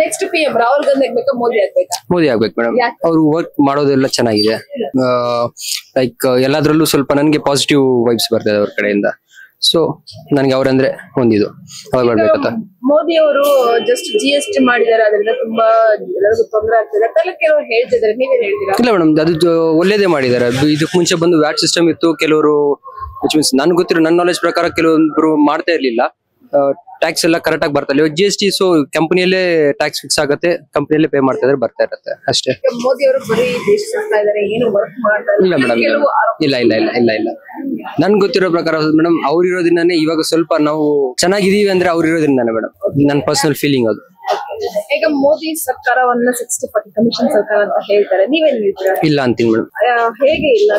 Next PM Rahul Gandhi ಆಗ್ಬೇಕಾ ಮೋದಿ ಆಗ್ಬೇಕಾ? ಮೋದಿ ಆಗ್ಬೇಕು ಮೇಡಮ್. ಅವ್ರು ವರ್ಕ್ ಮಾಡೋದೆಲ್ಲ ಚೆನ್ನಾಗಿದೆ. ಲೈಕ್ ಎಲ್ಲಾದ್ರಲ್ಲೂ ಸ್ವಲ್ಪ ನನ್ಗೆ ಪಾಸಿಟಿವ್ ವೈಬ್ಸ್ ಬರ್ತದೆ ಅವ್ರ ಕಡೆಯಿಂದ. ಸೊ ನನ್ಗೆ ಅವ್ರಂದ್ರೆ ಒಂದಿದು ಅವ್ರು ಬರ್ಬೇಕಂತ. ಮೋದಿ ಅವರು ಜಸ್ಟ್ GST ಮಾಡಿದಾರೆ, ಅದರಿಂದ ತುಂಬಾ ಎಲ್ಲರಿಗೂ ತೊಂದರೆ ಆಗ್ತದೆ ಅಂತೆಲ್ಲ ಕೆಲವರು ಹೇಳ್ತಿದ್ದಾರೆ, ನೀವೇನ್ ಹೇಳ್ತೀರಾ? ಇಲ್ಲ ಮೇಡಮ್, ಅದು ಒಳ್ಳೇದೇ ಮಾಡಿದ್ದಾರೆ. ಇದಕ್ ಮುಂಚೆ ಬಂದು ವ್ಯಾಟ್ ಸಿಸ್ಟಮ್ ಇತ್ತು, ಕೆಲವರು ವಿಚ್ ಮೀನ್ಸ್ ನನ್ಗೆ ಗೊತ್ತಿರೋ ನನ್ನ ನಾಲೆಜ್ ಪ್ರಕಾರ ಕೆಲವೊಬ್ರು ಮಾಡ್ತಾ ಇರ್ಲಿಲ್ಲ. ಟ್ಯಾಕ್ಸ್ ಎಲ್ಲ ಕರೆಕ್ಟ್ ಆಗಿ ಬರ್ತಾ ಇಲ್ಲ. GST ಸೊ ಕಂಪನಿಯಲ್ಲೇ ಟ್ಯಾಕ್ಸ್ ಫಿಕ್ಸ್ ಆಗುತ್ತೆ, ಕಂಪನಿಯಲ್ಲೇ ಪೇ ಮಾಡ್ತಾ ಇದ್ರೆ ಬರ್ತಾ ಇರುತ್ತೆ ಅಷ್ಟೇ. ಮೋದಿ ಅವರು ಬರೀ ದೇಶ ಸುತ್ತಾ ಇದಾರೆ, ಏನು ವರ್ಕ್ ಮಾಡ್ತಾ ಇಲ್ಲ ಮೇಡಮ್, ಇಲ್ಲ ನನ್ಗೆ ಗೊತ್ತಿರೋ ಪ್ರಕಾರ ಮೇಡಮ್ ಅವ್ರು ಇರೋದ್ರಿಂದಾನೇ ಇವಾಗ ಸ್ವಲ್ಪ ನಾವು ಚೆನ್ನಾಗಿದೀವಿ ಅಂದ್ರೆ ಅವ್ರು ಇರೋದ್ರಿಂದಾನೆ ಮೇಡಮ್. ನನ್ನ ಪರ್ಸನಲ್ ಫೀಲಿಂಗ್ ಅದು. ಈಗ ಮೋದಿ ಸರ್ಕಾರವನ್ನ 60-40 ಕಮಿಷನ್ ಸರ್ಕಾರ ಅಂತ ಹೇಳ್ತಾರೆ, ನೀವೇನ್ ಹೇಳ್ತೀರಾ? ಇಲ್ಲ ಅಂತೀನಿ ಮೇಡಮ್. ಹೇಗೆ ಇಲ್ಲ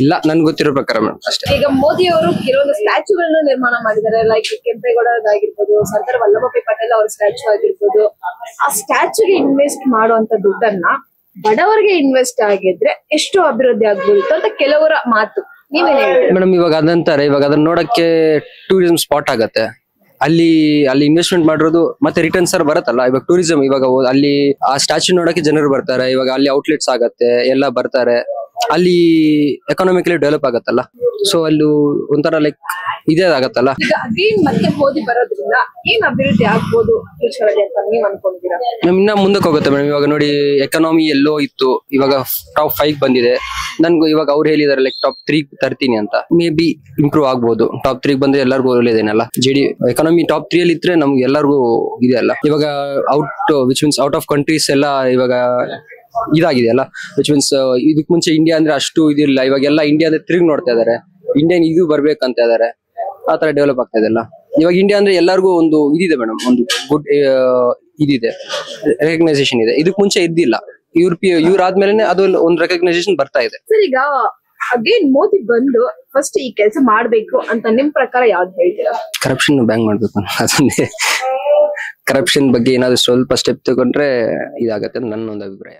ಇಲ್ಲ ನನ್ಗೆ ಗೊತ್ತಿರೋ ಪ್ರಕಾರ ಮೇಡಮ್ ಅಷ್ಟೇ. ಈಗ ಮೋದಿ ಅವರು ಕೆಲವೊಂದು ಸ್ಟ್ಯಾಚ್ಯೂಗಳನ್ನ ನಿರ್ಮಾಣ ಮಾಡಿದ್ದಾರೆ, ಲೈಕ್ ಕೆಂಪೇಗೌಡದಾಗಿರ್ಬೋದು, ಸರ್ದಾರ್ ವಲ್ಲಭಭಾಯಿ ಪಟೇಲ್ ಅವರ ಸ್ಟ್ಯಾಚ್ಯೂ ಆಗಿರ್ಬೋದು. ಆ ಸ್ಟ್ಯಾಚ್ಯೂಗೆ ಇನ್ವೆಸ್ಟ್ ಮಾಡುವಂತ ದುಡ್ಡನ್ನ ಬಡವರಿಗೆ ಇನ್ವೆಸ್ಟ್ ಆಗಿದ್ರೆ ಎಷ್ಟು ಅಭಿವೃದ್ಧಿ ಆಗ್ಬೋದು ಅಂತ ಕೆಲವರ ಮಾತು, ನೀವೇನ್ ಹೇಳ್ತೀರಾ? ಮೇಡಮ್ ಇವಾಗ ಅದಂತಾರೆ, ಇವಾಗ ಅದನ್ನ ನೋಡಕ್ಕೆ ಟೂರಿಸಂ ಸ್ಪಾಟ್ ಆಗತ್ತೆ. ಅಲ್ಲಿ ಇನ್ವೆಸ್ಟ್ಮೆಂಟ್ ಮಾಡಿರೋದು ಮತ್ತೆ ರಿಟರ್ನ್ಸ್ ಬರುತ್ತಲ್ಲ. ಇವಾಗ ಟೂರಿಸಂ ಇವಾಗ ಅಲ್ಲಿ ಆ ಸ್ಟ್ಯಾಚ್ಯೂ ನೋಡಕ್ಕೆ ಜನರು ಬರ್ತಾರೆ, ಇವಾಗ ಅಲ್ಲಿ ಔಟ್ಲೆಟ್ಸ್ ಆಗತ್ತೆ, ಎಲ್ಲ ಬರ್ತಾರೆ, ಅಲ್ಲಿ ಎಕಾನಮಿಕಲಿ ಡೆವಲಪ್ ಆಗತ್ತಲ್ಲ. ಸೊ ಅಲ್ಲಿ ಒಂಥರ ಲೈಕ್ ಇದೇ ಆಗತ್ತಲ್ಲ. ಈಗ ಅಗೇನ್ ಮತ್ತೆ ಮೋದಿ ಬರೋದ್ರಿಂದ ಏನ್ ಅಭಿವೃದ್ಧಿ ಆಗ್ಬೋದು ಫ್ಯೂಚರ್ ಅಲ್ಲಿ ಅಂತ ನೀವ್ ಅನ್ಕೊಂಡಿದ್ದೀರಾ? ಇನ್ನ ಮುಂದಕ್ಕೆ ಹೋಗುತ್ತೆ ಮೇಡಮ್. ಇವಾಗ ನೋಡಿ ಎಕಾನಮಿ ಎಲ್ಲೋ ಇತ್ತು, ಇವಾಗ ಟಾಪ್ 5 ಬಂದಿದೆ. ನನ್ಗೂ ಇವಾಗ ಅವ್ರು ಹೇಳಿದಾರೆ ಲೈಕ್ ಟಾಪ್ 3 ತರ್ತೀನಿ ಅಂತ. ಮೇ ಬಿ ಇಂಪ್ರೂವ್ ಆಗ್ಬೋದು. ಟಾಪ್ 3 ಬಂದ್ರೆ ಎಲ್ಲರಿಗೂ ಒಳ್ಳೇದೇನಲ್ಲ. ಎಕಾನಮಿ ಟಾಪ್ 3 ಅಲ್ಲಿ ಇದ್ರೆ ನಮ್ಗೆ ಎಲ್ಲರಿಗೂ ಇದೆ ಅಲ್ಲ. ಇವಾಗ which means out of countries ಎಲ್ಲ ಇವಾಗ ಇದಾಗಿದೆ ಅಲ್ಲ. ವಿಚ್ ಮೀನ್ಸ್ ಇದಕ್ ಮುಂಚೆ ಇಂಡಿಯಾ ಅಂದ್ರೆ ಅಷ್ಟು ಇದಿಲ್ಲ, ಇವಾಗ ಎಲ್ಲ ಇಂಡಿಯಾದ ತಿರುಗಿ ನೋಡ್ತಾ ಇದಾರೆ. ಇಂಡಿಯನ್ ಇದು ಬರ್ಬೇಕಂತ ಇದಾರೆ, ಆತರ ಡೆವಲಪ್ ಆಗ್ತಾ ಇದೆಲ್ಲ. ಇವಾಗ ಇಂಡಿಯಾ ಅಂದ್ರೆ ಎಲ್ಲರಿಗೂ ಒಂದು ಇದಿದೆ ಮೇಡಮ್, ಒಂದು ಗುಡ್ ಇದಿದೆ, ರೆಕಗ್ನೈಸೇಷನ್ ಇದೆ. ಇದಕ್ ಮುಂಚೆ ಇದ್ದಿಲ್ಲ. ಇವ್ರಾದ್ಮೇಲೆ ಅದು ಒಂದು ರೆಕಗ್ನೈಸೇಷನ್ ಬರ್ತಾ ಇದೆ. ಸರ್, ಈಗ ಅಗೇನ್ ಮೋದಿ ಬಂದು ಫಸ್ಟ್ ಈ ಕೆಲಸ ಮಾಡ್ಬೇಕು ಅಂತ ನಿಮ್ ಪ್ರಕಾರ ಯಾವ್ದು ಹೇಳ್ತೀರಾ? ಕರಪ್ಷನ್ ಬ್ಯಾನ್ ಮಾಡ್ಬೇಕು ಅದೊಂದೇ. ಕರಪ್ಷನ್ ಬಗ್ಗೆ ಏನಾದ್ರು ಸ್ವಲ್ಪ ಸ್ಟೆಪ್ ತಗೊಂಡ್ರೆ ಇದಾಗತ್ತೆ ನನ್ನ ಒಂದು ಅಭಿಪ್ರಾಯ.